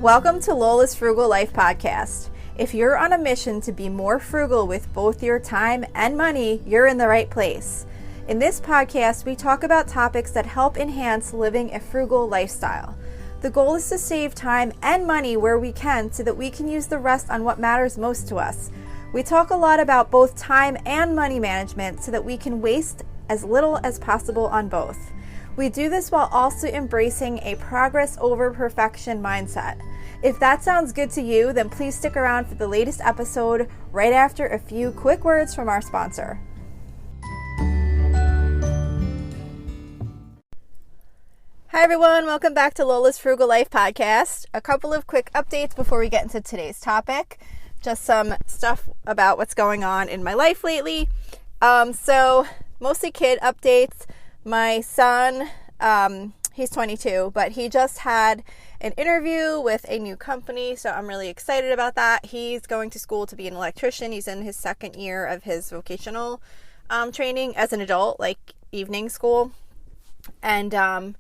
Welcome to Lola's Frugal Life Podcast. If you're on a mission to be more frugal with both your time and money, you're in the right place. In this podcast, we talk about topics that help enhance living a frugal lifestyle. The goal is to save time and money where we can so that we can use the rest on what matters most to us. We talk a lot about both time and money management so that we can waste as little as possible on both. We do this while also embracing a progress over perfection mindset. If that sounds good to you, then please stick around for the latest episode right after a few quick words from our sponsor. Hi everyone, welcome back to Lola's Frugal Life Podcast. A couple of quick updates before we get into today's topic. Just some stuff about what's going on in my life lately. So mostly kid updates. My son, he's 22, but he just had an interview with a new company, so I'm really excited about that. He's going to school to be an electrician. He's in his second year of his vocational training as an adult, like evening school. And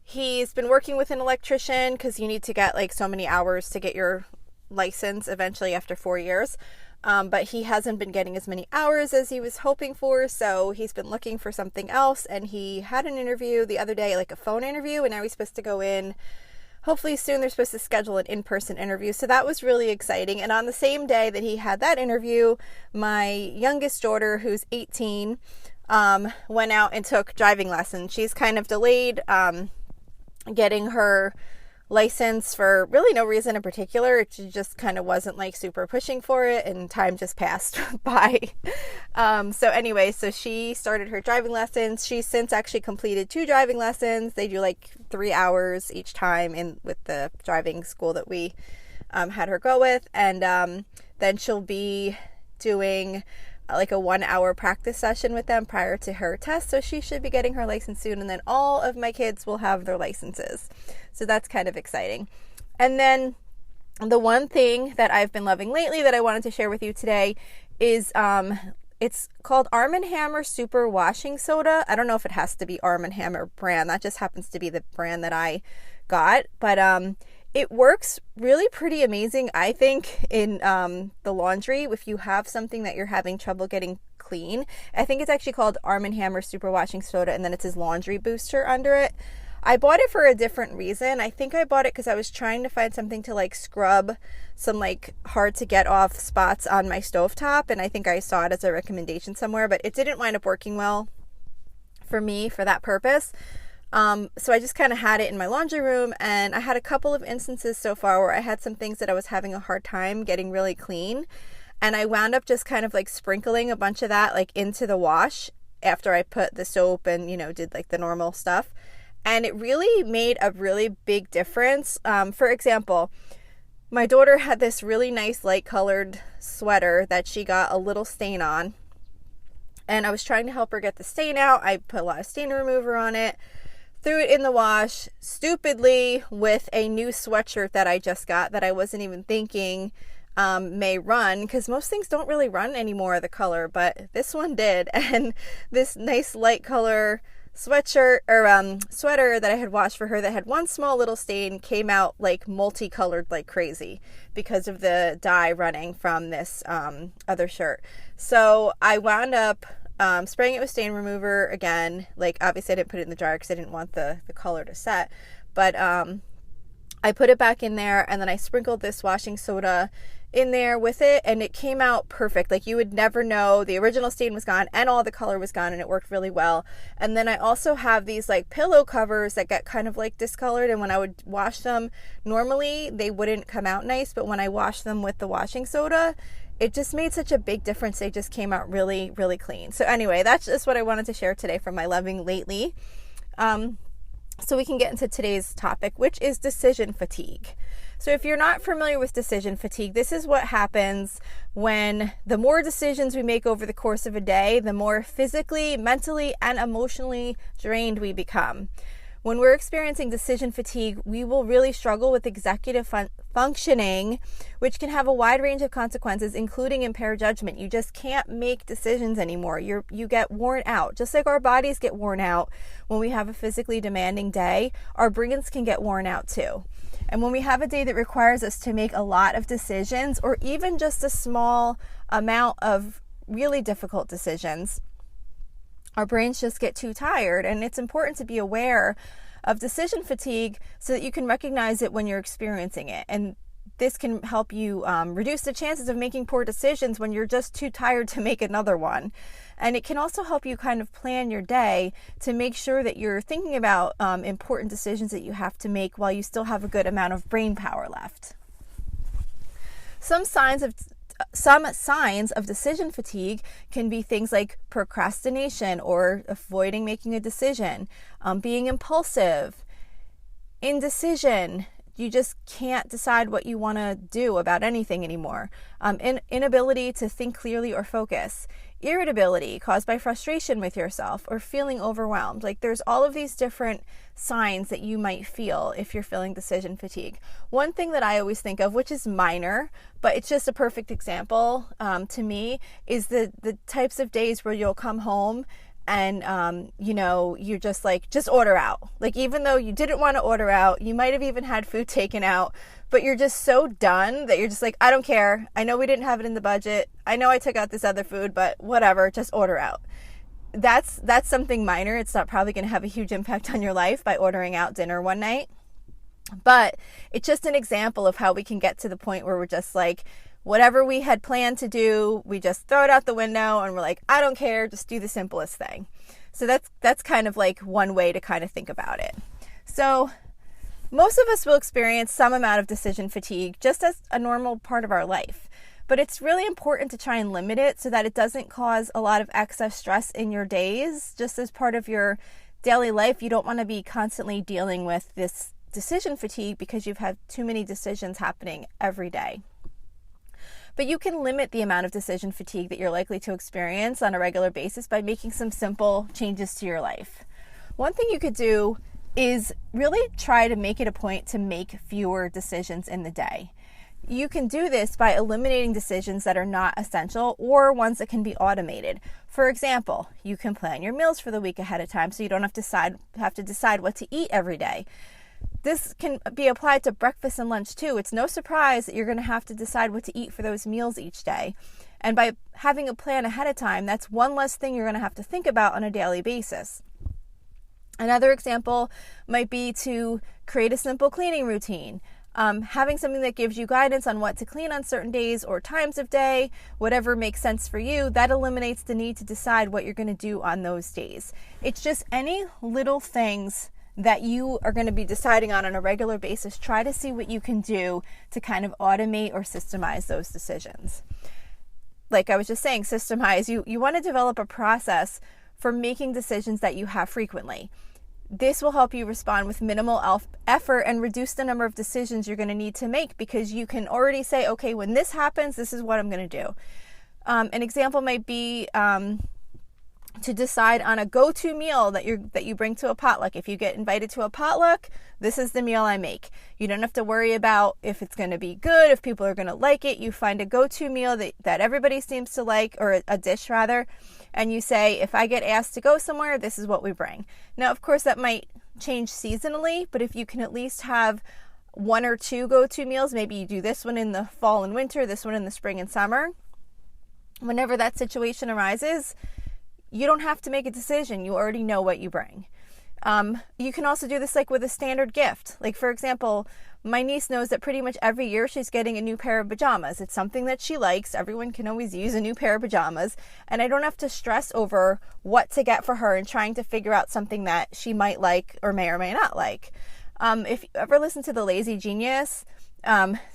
he's been working with an electrician because you need to get like so many hours to get your license eventually after 4 years. But he hasn't been getting as many hours as he was hoping for, so he's been looking for something else, and he had an interview the other day, like a phone interview, and now he's supposed to go in. Hopefully soon they're supposed to schedule an in-person interview, so that was really exciting. And on the same day that he had that interview, my youngest daughter, who's 18, went out and took driving lessons. She's kind of delayed getting her license for really no reason in particular. She just kind of wasn't like super pushing for it, and time just passed by. So she started her driving lessons. She's since actually completed 2 driving lessons. They do like 3 hours each time with the driving school that we had her go with. And then she'll be doing like a 1-hour practice session with them prior to her test. So she should be getting her license soon. And then all of my kids will have their licenses. So that's kind of exciting. And then the one thing that I've been loving lately that I wanted to share with you today is it's called Arm & Hammer Super Washing Soda. I don't know if it has to be Arm & Hammer brand. That just happens to be the brand that I got. But it works really pretty amazing, I think, in the laundry if you have something that you're having trouble getting clean. I think it's actually called Arm & Hammer Super Washing Soda, and then it says laundry booster under it. I bought it for a different reason. I think I bought it because I was trying to find something to like scrub some like hard to get off spots on my stovetop, and I think I saw it as a recommendation somewhere, but it didn't wind up working well for me for that purpose. So I just kind of had it in my laundry room, and I had a couple of instances so far where I had some things that I was having a hard time getting really clean, and I wound up just kind of like sprinkling a bunch of that like into the wash after I put the soap and, did like the normal stuff. And it really made a really big difference. For example, my daughter had this really nice light colored sweater that she got a little stain on, and I was trying to help her get the stain out. I put a lot of stain remover on it, threw it in the wash stupidly with a new sweatshirt that I just got that I wasn't even thinking may run, because most things don't really run anymore, the color, but this one did. And this nice light color sweatshirt or sweater that I had washed for her that had one small little stain came out like multicolored like crazy because of the dye running from this other shirt. So I wound up spraying it with stain remover again. Like obviously I didn't put it in the dryer because I didn't want the color to set, but I put it back in there, and then I sprinkled this washing soda in there with it, and it came out perfect. Like you would never know. The original stain was gone and all the color was gone, and it worked really well. And then I also have these like pillow covers that get kind of like discolored, and when I would wash them normally they wouldn't come out nice, but when I washed them with the washing soda, it just made such a big difference. They just came out really, really clean. So anyway, that's just what I wanted to share today from my loving lately. So we can get into today's topic, which is decision fatigue. So if you're not familiar with decision fatigue, this is what happens when the more decisions we make over the course of a day, the more physically, mentally, and emotionally drained we become. When we're experiencing decision fatigue, we will really struggle with executive functioning, which can have a wide range of consequences, including impaired judgment. You just can't make decisions anymore. You get worn out. Just like our bodies get worn out when we have a physically demanding day, our brains can get worn out too. And when we have a day that requires us to make a lot of decisions, or even just a small amount of really difficult decisions, our brains just get too tired. And it's important to be aware of decision fatigue so that you can recognize it when you're experiencing it. And this can help you reduce the chances of making poor decisions when you're just too tired to make another one. And it can also help you kind of plan your day to make sure that you're thinking about important decisions that you have to make while you still have a good amount of brain power left. Some signs of decision fatigue can be things like procrastination or avoiding making a decision, being impulsive, indecision. You just can't decide what you want to do about anything anymore. Inability to think clearly or focus. Irritability caused by frustration with yourself or feeling overwhelmed. Like, there's all of these different signs that you might feel if you're feeling decision fatigue. One thing that I always think of, which is minor, but it's just a perfect example to me, is the types of days where you'll come home and, you're just like, just order out. Like, even though you didn't want to order out, you might have even had food taken out, but you're just so done that you're just like, I don't care. I know we didn't have it in the budget. I know I took out this other food, but whatever, just order out. That's something minor. It's not probably going to have a huge impact on your life by ordering out dinner one night. But it's just an example of how we can get to the point where we're just like, whatever we had planned to do, we just throw it out the window and we're like, I don't care, just do the simplest thing. So that's kind of like one way to kind of think about it. So most of us will experience some amount of decision fatigue just as a normal part of our life. But it's really important to try and limit it so that it doesn't cause a lot of excess stress in your days. Just as part of your daily life, you don't want to be constantly dealing with this decision fatigue because you've had too many decisions happening every day. But you can limit the amount of decision fatigue that you're likely to experience on a regular basis by making some simple changes to your life. One thing you could do is really try to make it a point to make fewer decisions in the day. You can do this by eliminating decisions that are not essential or ones that can be automated. For example, you can plan your meals for the week ahead of time so you don't have to decide what to eat every day. This can be applied to breakfast and lunch too. It's no surprise that you're going to have to decide what to eat for those meals each day. And by having a plan ahead of time, that's one less thing you're going to have to think about on a daily basis. Another example might be to create a simple cleaning routine. Having something that gives you guidance on what to clean on certain days or times of day, whatever makes sense for you, that eliminates the need to decide what you're going to do on those days. It's just any little things that you are going to be deciding on a regular basis. Try to see what you can do to kind of automate or systemize those decisions. Like I was just saying, systemize. You want to develop a process for making decisions that you have frequently. This will help you respond with minimal effort and reduce the number of decisions you're going to need to make because you can already say, okay, when this happens, this is what I'm going to do. An example might be to decide on a go-to meal that you bring to a potluck. If you get invited to a potluck, this is the meal I make. You don't have to worry about if it's going to be good, if people are going to like it. You find a go-to meal that everybody seems to like, or a dish rather, and you say, if I get asked to go somewhere, this is what we bring. Now, of course, that might change seasonally, but if you can at least have one or two go-to meals, maybe you do this one in the fall and winter, this one in the spring and summer. Whenever that situation arises, you don't have to make a decision. You already know what you bring. You can also do this like with a standard gift. Like, for example, my niece knows that pretty much every year she's getting a new pair of pajamas. It's something that she likes. Everyone can always use a new pair of pajamas. And I don't have to stress over what to get for her and trying to figure out something that she might like or may not like. If you ever listen to The Lazy Genius,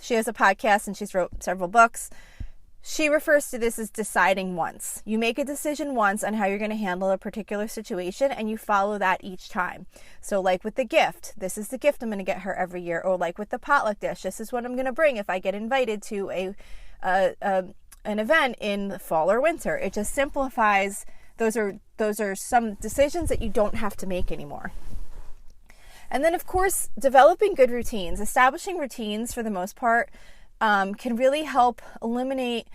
she has a podcast and she's wrote several books. She refers to this as deciding once. You make a decision once on how you're going to handle a particular situation and you follow that each time. So like with the gift, this is the gift I'm going to get her every year. Or like with the potluck dish, this is what I'm going to bring if I get invited to an event in the fall or winter. It just simplifies. Those are some decisions that you don't have to make anymore. And then, of course, developing good routines. Establishing routines, for the most part, can really help eliminate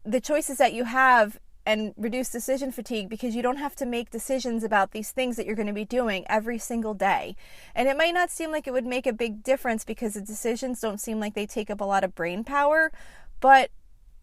the choices that you have and reduce decision fatigue because you don't have to make decisions about these things that you're going to be doing every single day. And it might not seem like it would make a big difference because the decisions don't seem like they take up a lot of brain power, but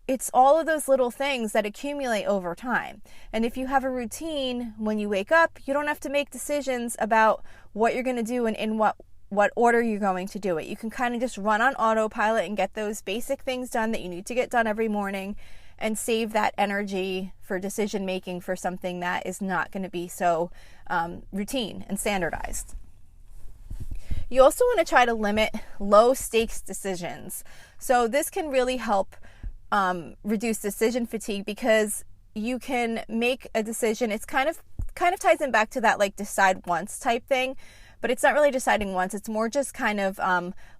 it's all of those little things that accumulate over time. And if you have a routine when you wake up, you don't have to make decisions about what you're going to do and in what order you're going to do it. You can kind of just run on autopilot and get those basic things done that you need to get done every morning, and save that energy for decision making for something that is not going to be so routine and standardized. You also want to try to limit low stakes decisions. So this can really help reduce decision fatigue because you can make a decision. It's kind of ties in back to that like decide once type thing. But it's not really deciding once. It's more just kind of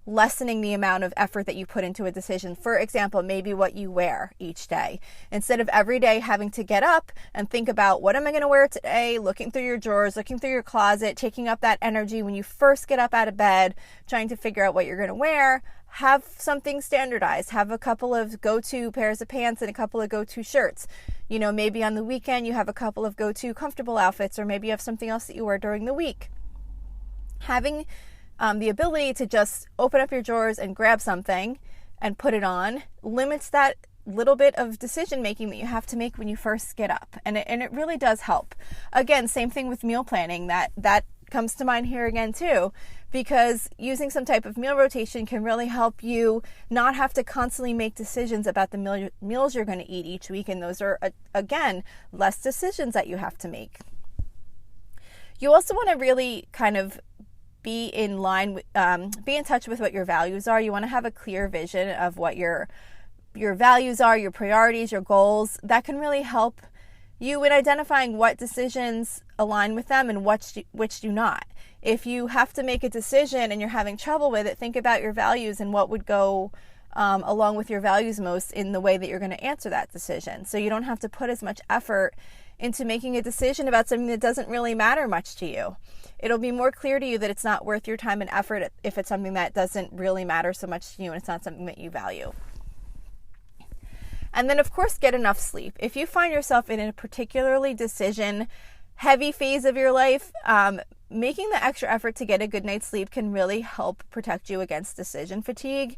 lessening the amount of effort that you put into a decision. For example, maybe what you wear each day. Instead of every day having to get up and think about what am I going to wear today, looking through your drawers, looking through your closet, taking up that energy when you first get up out of bed, trying to figure out what you're going to wear, have something standardized. Have a couple of go-to pairs of pants and a couple of go-to shirts. You know, maybe on the weekend you have a couple of go-to comfortable outfits, or maybe you have something else that you wear during the week. Having the ability to just open up your drawers and grab something and put it on limits that little bit of decision making that you have to make when you first get up. And it really does help. Again, same thing with meal planning. That comes to mind here again too, because using some type of meal rotation can really help you not have to constantly make decisions about the meals you're going to eat each week. And those are, again, less decisions that you have to make. You also want to really kind of be in line with, be in touch with what your values are. You want to have a clear vision of what your values are, your priorities, your goals. That can really help you in identifying what decisions align with them and which do not. If you have to make a decision and you're having trouble with it, think about your values and what would go along with your values most in the way that you're going to answer that decision. So you don't have to put as much effort into making a decision about something that doesn't really matter much to you. It'll be more clear to you that it's not worth your time and effort if it's something that doesn't really matter so much to you and it's not something that you value. And then, of course, get enough sleep. If you find yourself in a particularly decision-heavy phase of your life, making the extra effort to get a good night's sleep can really help protect you against decision fatigue.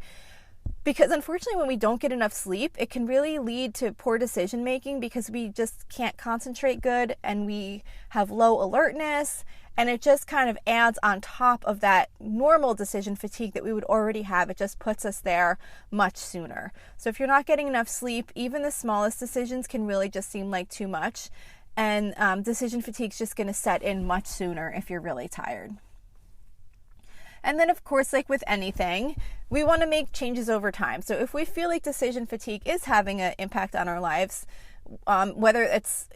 Because unfortunately, when we don't get enough sleep, it can really lead to poor decision making because we just can't concentrate good and we have low alertness, and it just kind of adds on top of that normal decision fatigue that we would already have. It just puts us there much sooner. So if you're not getting enough sleep, even the smallest decisions can really just seem like too much, and decision fatigue is just going to set in much sooner if you're really tired. And then, of course, like with anything, we want to make changes over time. So if we feel like decision fatigue is having an impact on our lives, whether it's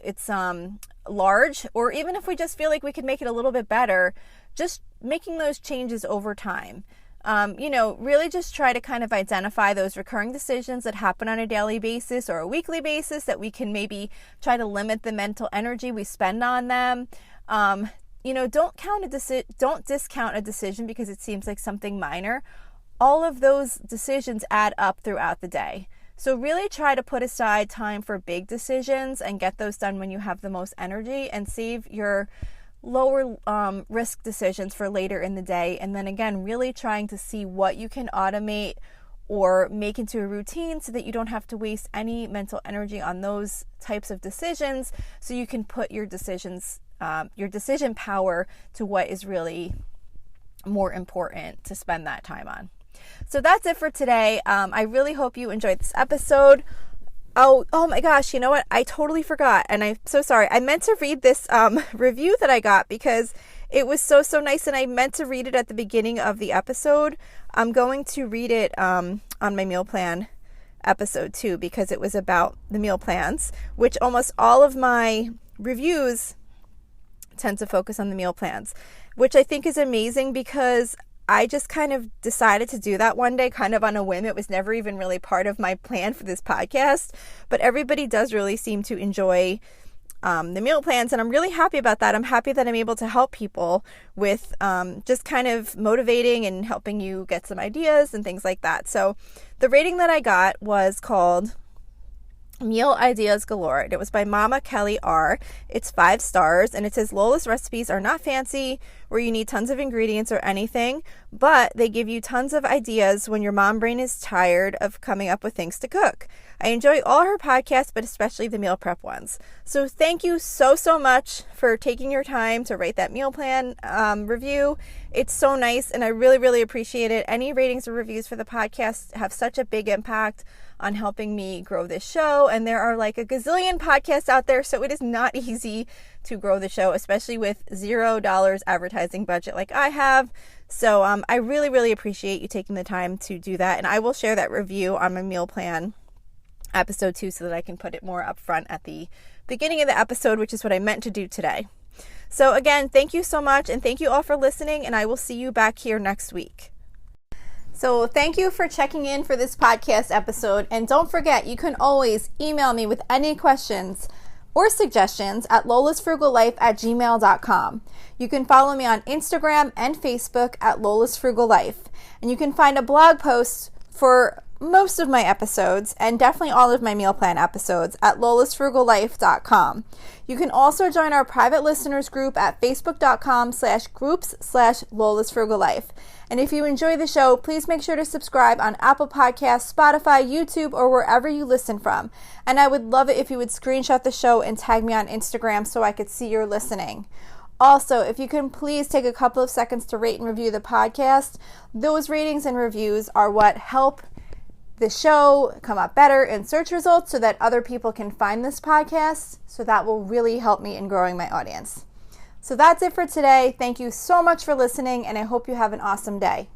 large, or even if we just feel like we could make it a little bit better, just making those changes over time. Really just try to kind of identify those recurring decisions that happen on a daily basis or a weekly basis that we can maybe try to limit the mental energy we spend on them. Don't discount a decision because it seems like something minor. All of those decisions add up throughout the day. So really try to put aside time for big decisions and get those done when you have the most energy, and save your lower risk decisions for later in the day. And then again, really trying to see what you can automate or make into a routine so that you don't have to waste any mental energy on those types of decisions, so you can put your decision power to what is really more important to spend that time on. So that's it for today. I really hope you enjoyed this episode. Oh my gosh, you know what? I totally forgot, and I'm so sorry. I meant to read this review that I got because it was so nice, and I meant to read it at the beginning of the episode. I'm going to read it on my meal plan episode too, because it was about the meal plans, which almost all of my reviews tend to focus on the meal plans, which I think is amazing because I just kind of decided to do that one day, kind of on a whim. It was never even really part of my plan for this podcast, but everybody does really seem to enjoy the meal plans, and I'm really happy about that. I'm happy that I'm able to help people with just kind of motivating and helping you get some ideas and things like that. So the rating that I got was called Meal Ideas Galore. It was by Mama Kelly R. It's 5 stars, and it says Lola's recipes are not fancy where you need tons of ingredients or anything, but they give you tons of ideas when your mom brain is tired of coming up with things to cook. I enjoy all her podcasts, but especially the meal prep ones. So thank you so much for taking your time to write that meal plan review. It's so nice, and I really appreciate it. Any ratings or reviews for the podcast have such a big impact on helping me grow this show, and there are like a gazillion podcasts out there, so it is not easy to grow the show, especially with $0 advertising budget like I have. So I really appreciate you taking the time to do that, and I will share that review on my meal plan episode 2 so that I can put it more up front at the beginning of the episode, which is what I meant to do today. So again, thank you so much, and thank you all for listening, and I will see you back here next week. So thank you for checking in for this podcast episode, and don't forget, you can always email me with any questions or suggestions at lolasfrugallife@gmail.com. You can follow me on Instagram and Facebook at Lola's Frugal Life, and you can find a blog post for most of my episodes and definitely all of my meal plan episodes at lolasfrugallife.com. You can also join our private listeners group at facebook.com/groups/lolasfrugallife. And if you enjoy the show, please make sure to subscribe on Apple Podcasts, Spotify, YouTube, or wherever you listen from. And I would love it if you would screenshot the show and tag me on Instagram so I could see you're listening. Also, if you can please take a couple of seconds to rate and review the podcast. Those ratings and reviews are what help the show come up better in search results so that other people can find this podcast. So that will really help me in growing my audience. So that's it for today. Thank you so much for listening, and I hope you have an awesome day.